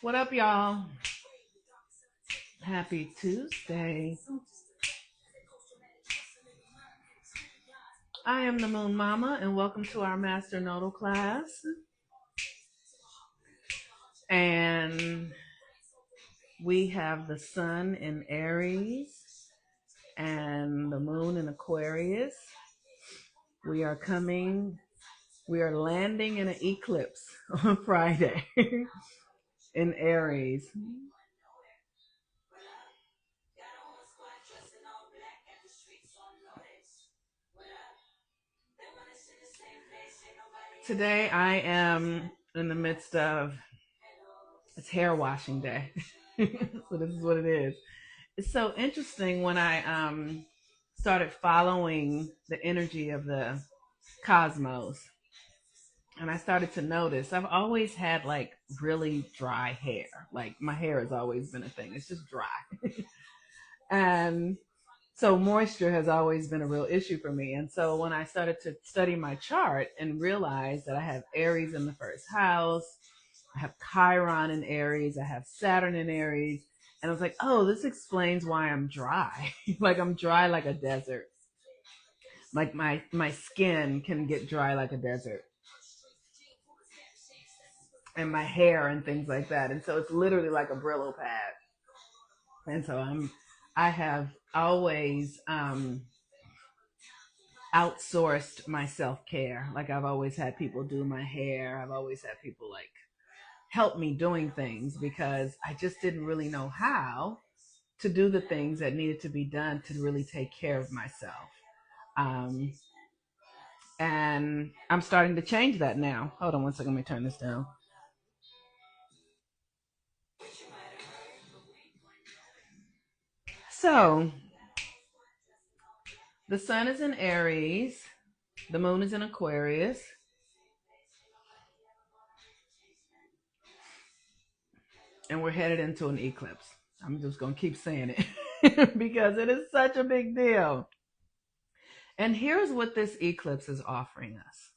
What up, y'all? Happy Tuesday. I am the Moon Mama, and welcome to our Master Nodal class. And we have the Sun in Aries and the Moon in Aquarius. We are landing in an eclipse on Friday in Aries. Today I am in the midst of it's hair washing day. So this is what it is. It's so interesting when I started following the energy of the cosmos and I started to notice I've always had like really dry hair. Like my hair has always been a thing. It's just dry. And so moisture has always been a real issue for me. And so when I started to study my chart and realize that I have Aries in the first house, I have Chiron in Aries, I have Saturn in Aries, and I was like, oh, this explains why I'm dry. Like I'm dry like a desert. Like my skin can get dry like a desert. And my hair and things like that. And so it's literally like a Brillo pad. And so I have always outsourced my self care. Like I've always had people do my hair. I've always had people like help me doing things because I just didn't really know how to do the things that needed to be done to really take care of myself. Um, and I'm starting to change that now. Hold on one second, let me turn this down. So the sun is in Aries, the moon is in Aquarius, and we're headed into an eclipse. I'm just going to keep saying it because it is such a big deal. And here's what this eclipse is offering us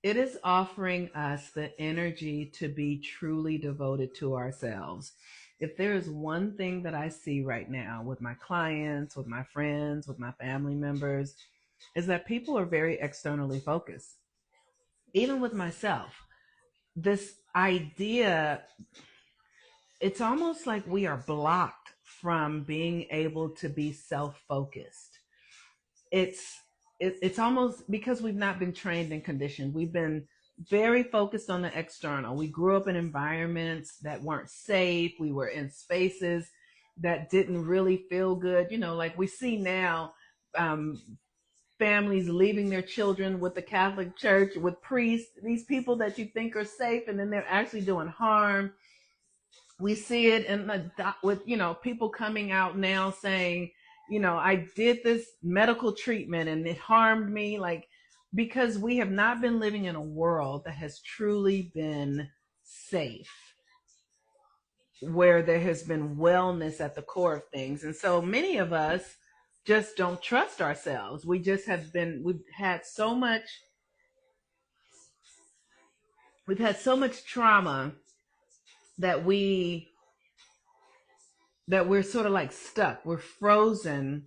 it is offering us the energy to be truly devoted to ourselves. If there is one thing that I see right now with my clients, with my friends, with my family members, is that people are very externally focused. Even with myself, this idea, it's almost like we are blocked from being able to be self-focused. It's it's almost because we've not been trained and conditioned. We've been very focused on the external. We grew up in environments that weren't safe. We were in spaces that didn't really feel good. You know, like we see now, um, families leaving their children with the Catholic Church, with priests, these people that you think are safe, and then they're actually doing harm. We see it in with people coming out now saying, I did this medical treatment and it harmed me, like because we have not been living in a world that has truly been safe, where there has been wellness at the core of things. And so many of us just don't trust ourselves. We've had so much, trauma that we're sort of like stuck. We're frozen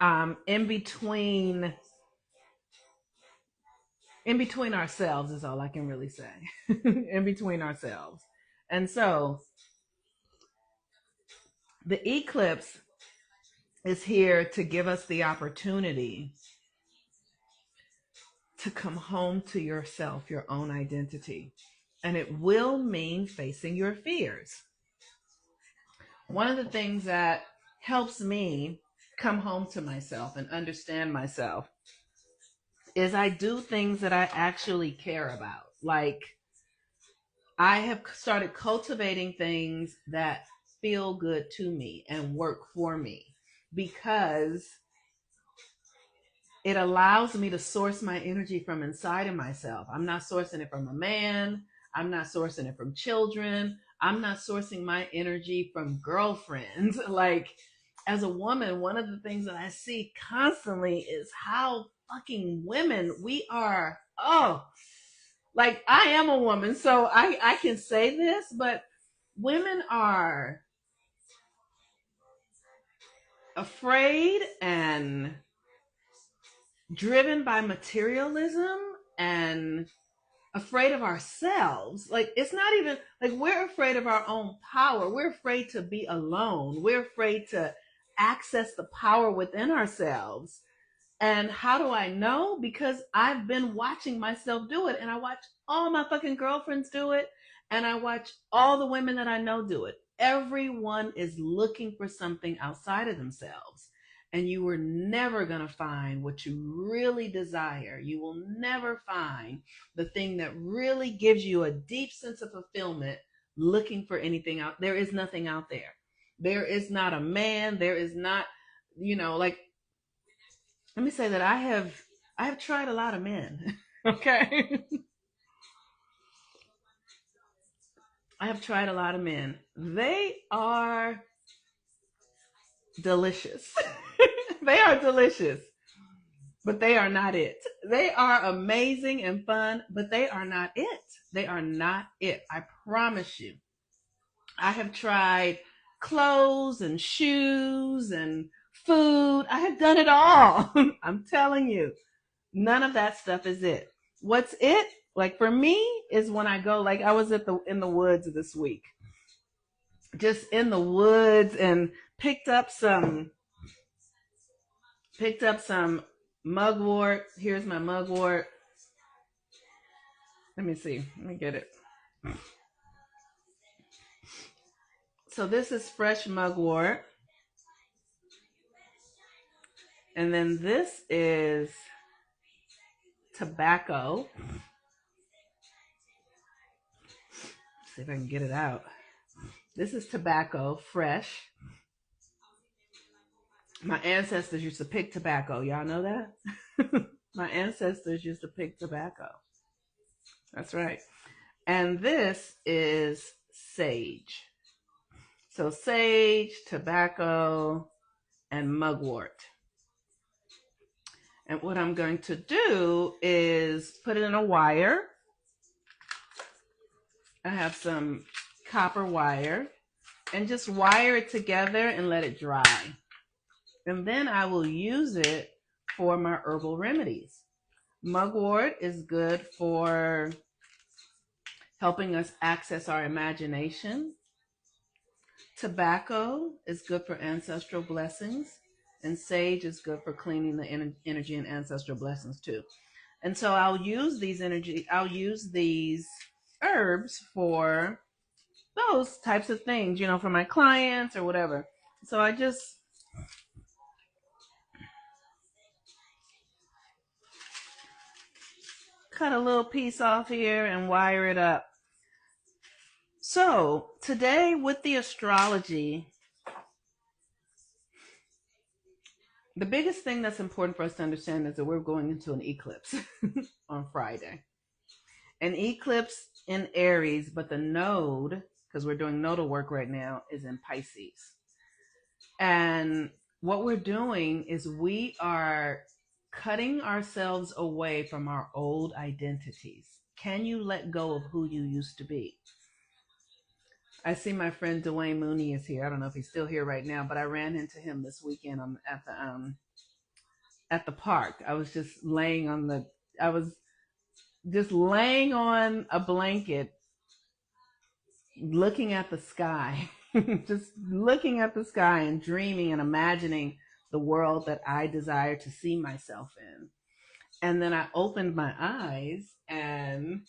in between ourselves is all I can really say. In between ourselves. And so the eclipse is here to give us the opportunity to come home to yourself, your own identity. And it will mean facing your fears. One of the things that helps me come home to myself and understand myself is I do things that I actually care about. Like I have started cultivating things that feel good to me and work for me because it allows me to source my energy from inside of myself. I'm not sourcing it from a man. I'm not sourcing it from children. I'm not sourcing my energy from girlfriends. Like, as a woman, one of the things that I see constantly is how fucking women we are. Oh, like I am a woman, so I can say this, but women are afraid and driven by materialism and afraid of ourselves. Like it's not even like we're afraid of our own power. We're afraid to be alone. We're afraid to access the power within ourselves. And how do I know? Because I've been watching myself do it, and I watch all my fucking girlfriends do it, and I watch all the women that I know do it. Everyone is looking for something outside of themselves. And you are never going to find what you really desire. You will never find the thing that really gives you a deep sense of fulfillment looking for anything out. There is nothing out there. There is not a man. There is not, like, let me say that I have tried a lot of men. Okay. I have tried a lot of men. They are delicious. They are delicious, but they are not it. They are amazing and fun, but they are not it. They are not it. I promise you. I have tried clothes and shoes and food. I have done it all. I'm telling you. None of that stuff is it. What's it? Like for me is when I go, like I was in the woods this week. Just in the woods and picked up some mugwort. Here's my mugwort. Let me see. Let me get it. So this is fresh mugwort. And then this is tobacco. Let's see if I can get it out. This is tobacco, fresh. My ancestors used to pick tobacco. Y'all know that? My ancestors used to pick tobacco. That's right. And this is sage. So sage, tobacco, and mugwort. And what I'm going to do is put it in a wire. I have some copper wire and just wire it together and let it dry. And then I will use it for my herbal remedies. Mugwort is good for helping us access our imagination. Tobacco is good for ancestral blessings. And sage is good for cleaning the energy and ancestral blessings too. And so I'll use these herbs for those types of things, for my clients or whatever. So I just cut a little piece off here and wire it up. So today with the astrology, the biggest thing that's important for us to understand is that we're going into an eclipse on Friday. An eclipse in Aries, but the node, because we're doing nodal work right now, is in Pisces. And what we're doing is we are cutting ourselves away from our old identities. Can you let go of who you used to be? I see my friend Dwayne Mooney is here. I don't know if he's still here right now, but I ran into him this weekend at the park. I was just laying on a blanket, looking at the sky, just looking at the sky and dreaming and imagining the world that I desire to see myself in. And then I opened my eyes and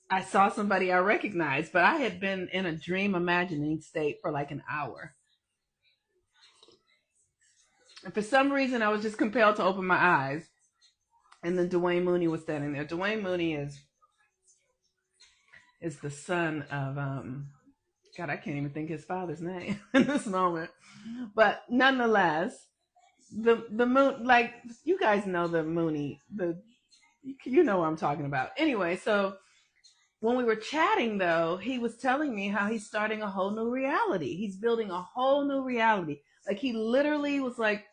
I saw somebody I recognized, but I had been in a dream imagining state for like an hour. And for some reason, I was just compelled to open my eyes. And then Dwayne Mooney was standing there. Dwayne Mooney is the son of God, I can't even think his father's name in this moment. But nonetheless, the moon, like you guys know the Mooney, you know what I'm talking about. Anyway, so when we were chatting though, he was telling me how he's starting a whole new reality. He's building a whole new reality. Like he literally was like,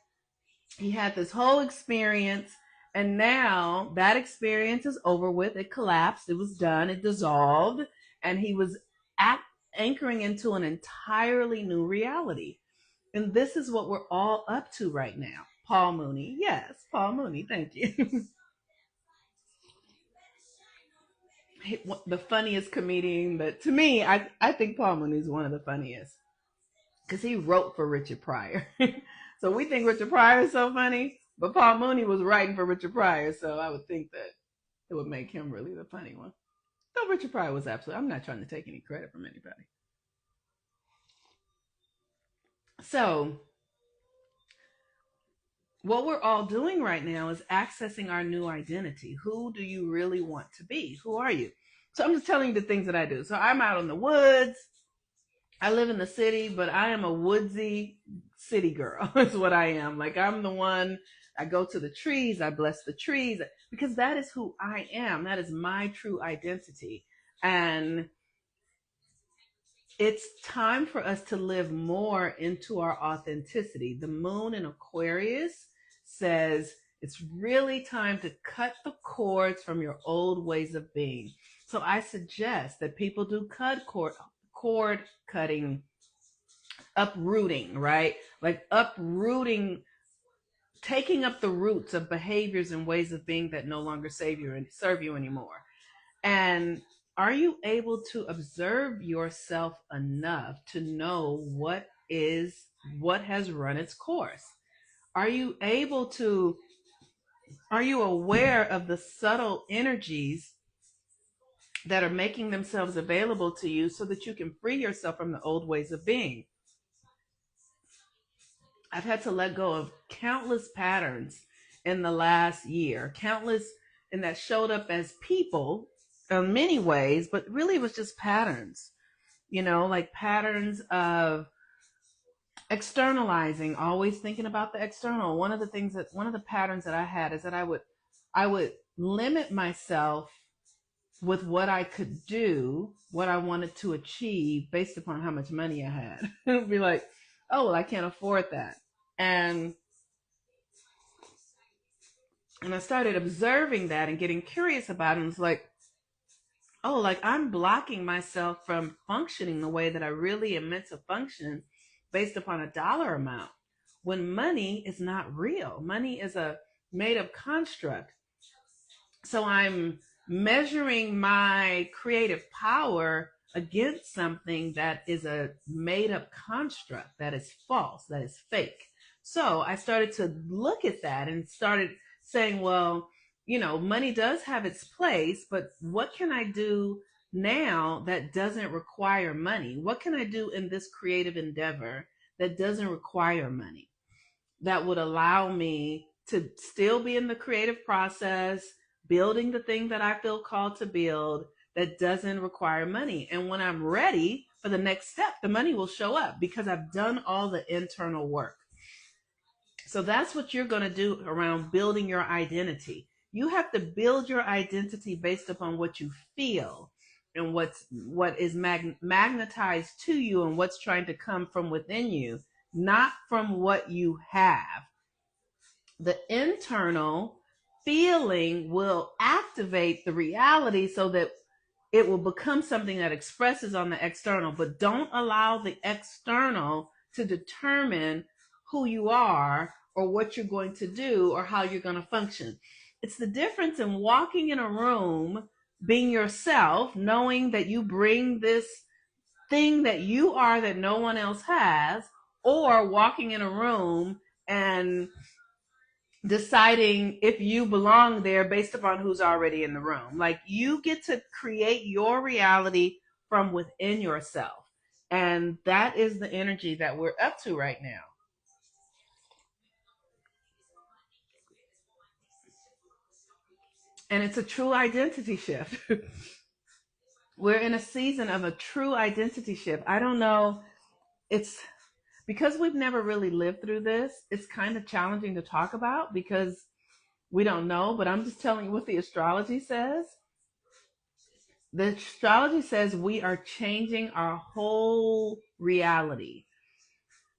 he had this whole experience And now that experience is over with. It collapsed. It was done. It dissolved. And he was anchoring into an entirely new reality. And this is what we're all up to right now. Paul Mooney. Yes, Paul Mooney. Thank you. The funniest comedian, but to me, I think Paul Mooney is one of the funniest because he wrote for Richard Pryor. So we think Richard Pryor is so funny, but Paul Mooney was writing for Richard Pryor, so I would think that it would make him really the funny one. Though Richard Pryor was absolutely, I'm not trying to take any credit from anybody. So what we're all doing right now is accessing our new identity. Who do you really want to be? Who are you? So I'm just telling you the things that I do. So I'm out in the woods. I live in the city, but I am a woodsy city girl. Is what I am. Like I'm the one. I go to the trees. I bless the trees because that is who I am. That is my true identity. And it's time for us to live more into our authenticity. The moon in Aquarius says it's really time to cut the cords from your old ways of being. So I suggest that people do cord cutting, uprooting, right? Like uprooting, taking up the roots of behaviors and ways of being that no longer serve you anymore. And are you able to observe yourself enough to know what has run its course? Are you able to are you aware of the subtle energies that are making themselves available to you so that you can free yourself from the old ways of being? I've had to let go of countless patterns in the last year, countless, and that showed up as people in many ways, but really it was just patterns, like patterns of externalizing, always thinking about the external. One of the patterns that I had is that I would limit myself with what I could do, what I wanted to achieve based upon how much money I had. It would be like, oh, well, I can't afford that. And I started observing that and getting curious about it. And it's like, oh, like I'm blocking myself from functioning the way that I really am meant to function based upon a dollar amount. When money is not real, money is a made up construct. So I'm measuring my creative power against something that is a made up construct, that is false, that is fake. So I started to look at that and started saying, well, money does have its place, but what can I do now that doesn't require money? What can I do in this creative endeavor that doesn't require money, that would allow me to still be in the creative process, building the thing that I feel called to build that doesn't require money? And when I'm ready for the next step, the money will show up because I've done all the internal work. So that's what you're going to do around building your identity. You have to build your identity based upon what you feel and what is magnetized to you and what's trying to come from within you, not from what you have. The internal feeling will activate the reality so that it will become something that expresses on the external, but don't allow the external to determine who you are or what you're going to do or how you're going to function. It's the difference in walking in a room, being yourself, knowing that you bring this thing that you are that no one else has, or walking in a room and deciding if you belong there based upon who's already in the room. Like you get to create your reality from within yourself. And that is the energy that we're up to right now. And it's a true identity shift. We're in a season of a true identity shift. I don't know. It's because we've never really lived through this, it's kind of challenging to talk about because we don't know, but I'm just telling you what the astrology says. The astrology says we are changing our whole reality.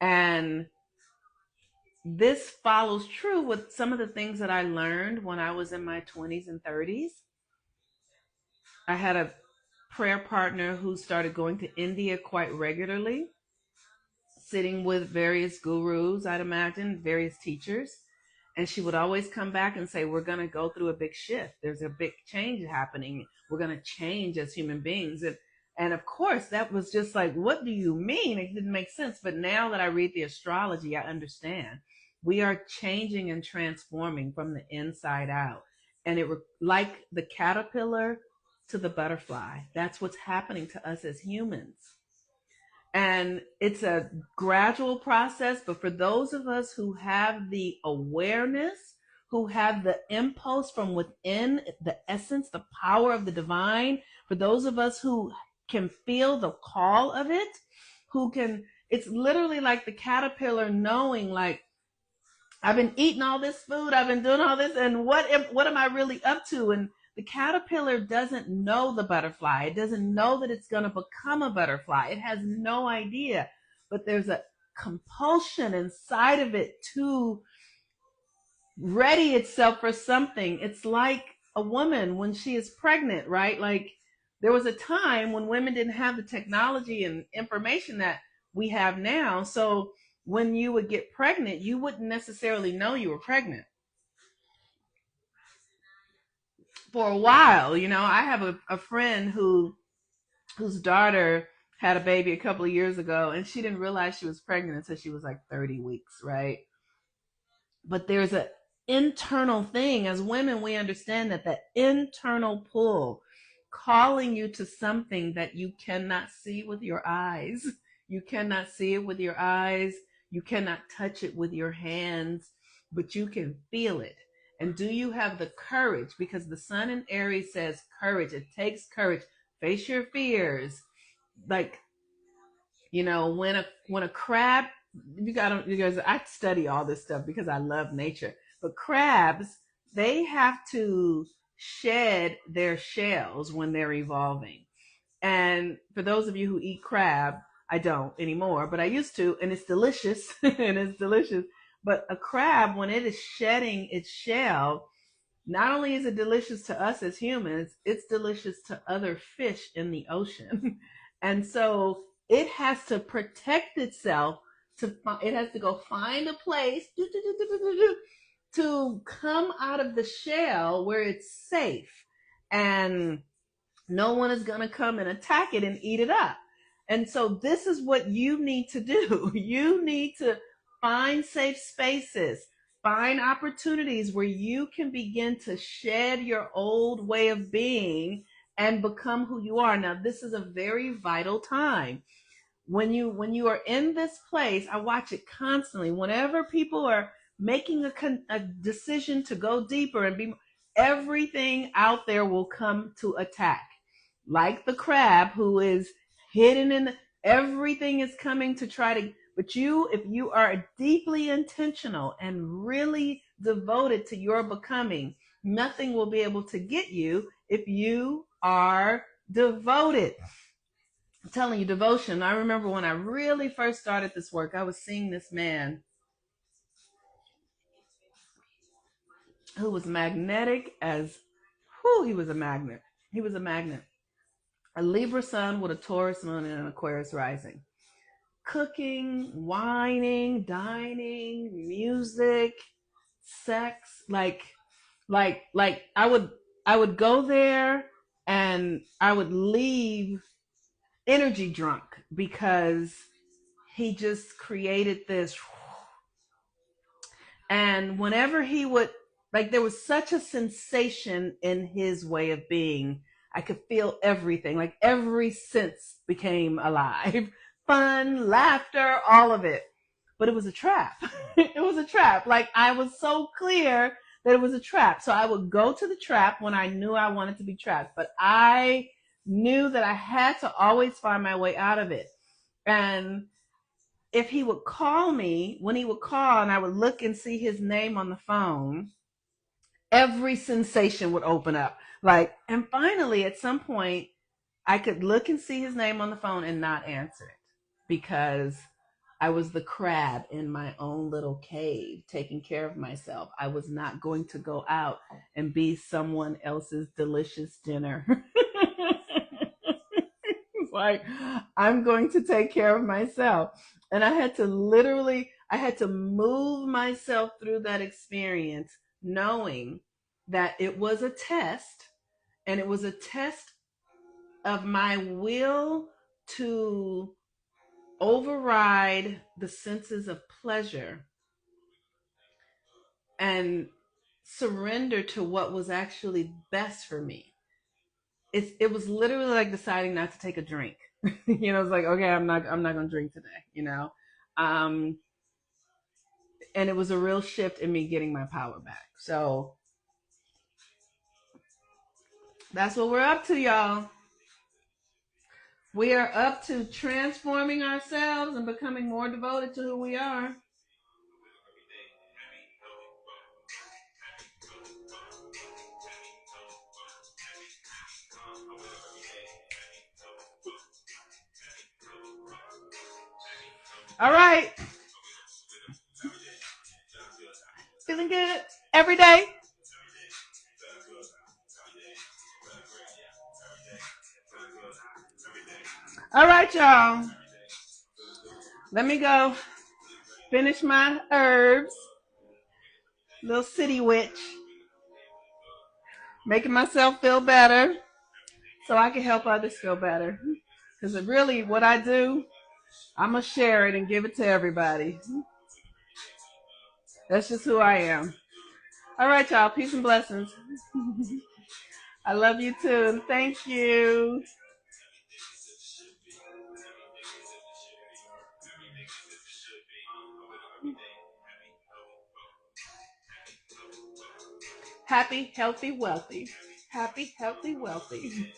And this follows true with some of the things that I learned when I was in my 20s and 30s. I had a prayer partner who started going to India quite regularly, sitting with various gurus, I'd imagine, various teachers. And she would always come back and say, we're going to go through a big shift. There's a big change happening. We're going to change as human beings. And of course, that was just like, what do you mean? It didn't make sense. But now that I read the astrology, I understand. We are changing and transforming from the inside out. And like the caterpillar to the butterfly. That's what's happening to us as humans. And it's a gradual process, but for those of us who have the awareness, who have the impulse from within, the essence, the power of the divine, for those of us who can feel the call of it, it's literally like the caterpillar knowing, like, I've been eating all this food, I've been doing all this, and what am I really up to? And the caterpillar doesn't know the butterfly. It doesn't know that it's going to become a butterfly. It has no idea. But there's a compulsion inside of it to ready itself for something. It's like a woman when she is pregnant, right? Like there was a time when women didn't have the technology and information that we have now. So when you would get pregnant, you wouldn't necessarily know you were pregnant for a while. I have a friend whose daughter had a baby a couple of years ago, and she didn't realize she was pregnant until she was like 30 weeks, right? But there's an internal thing. As women, we understand that internal pull calling you to something that you cannot see with your eyes. You cannot see it with your eyes. You cannot touch it with your hands, but you can feel it. And do you have the courage? Because the sun in Aries says courage. It takes courage. Face your fears. Like, when a crab, you guys, I study all this stuff because I love nature. But crabs, they have to shed their shells when they're evolving. And for those of you who eat crab, I don't anymore, but I used to, and it's delicious, and it's delicious. But a crab, when it is shedding its shell, not only is it delicious to us as humans, it's delicious to other fish in the ocean. And so it has to protect itself. It has to go find a place to come out of the shell where it's safe. And no one is going to come and attack it and eat it up. And so this is what you need to do. You need to find safe spaces, find opportunities where you can begin to shed your old way of being and become who you are. Now, this is a very vital time. When you are in this place, I watch it constantly. Whenever people are making a decision to go deeper and be, everything out there will come to attack. Like the crab who is hidden everything is coming to try to, but if you are deeply intentional and really devoted to your becoming, nothing will be able to get you if you are devoted. I'm telling you, devotion. I remember when I really first started this work, I was seeing this man who was magnetic as, he was a magnet. He was a magnet. A Libra sun with a Taurus moon and an Aquarius rising. Cooking, whining, dining, music, sex, like I would go there and I would leave energy drunk because he just created this. And whenever he would, like, there was such a sensation in his way of being. I could feel everything, like every sense became alive. Fun, laughter, all of it. But it was a trap. It was a trap. Like, I was so clear that it was a trap. So I would go to the trap when I knew I wanted to be trapped. But I knew that I had to always find my way out of it. And if he would call me, when he would call and I would look and see his name on the phone, every sensation would open up. Like, and finally, at some point, I could look and see his name on the phone and not answer it because I was the crab in my own little cave, taking care of myself. I was not going to go out and be someone else's delicious dinner. It's like, I'm going to take care of myself. And I had to move myself through that experience, knowing that it was a test, and it was a test of my will to override the senses of pleasure and surrender to what was actually best for me. It was literally like deciding not to take a drink. It's like, okay, I'm not gonna drink today, Um and it was a real shift in me getting my power back. So that's what we're up to, y'all. We are up to transforming ourselves and becoming more devoted to who we are. All right. Feeling good every day. All right, y'all. Let me go finish my herbs. Little city witch. Making myself feel better so I can help others feel better. Because really, what I do, I'm going to share it and give it to everybody. That's just who I am. All right, y'all. Peace and blessings. I love you too. Thank you. Happy, healthy, wealthy. Happy, healthy, wealthy.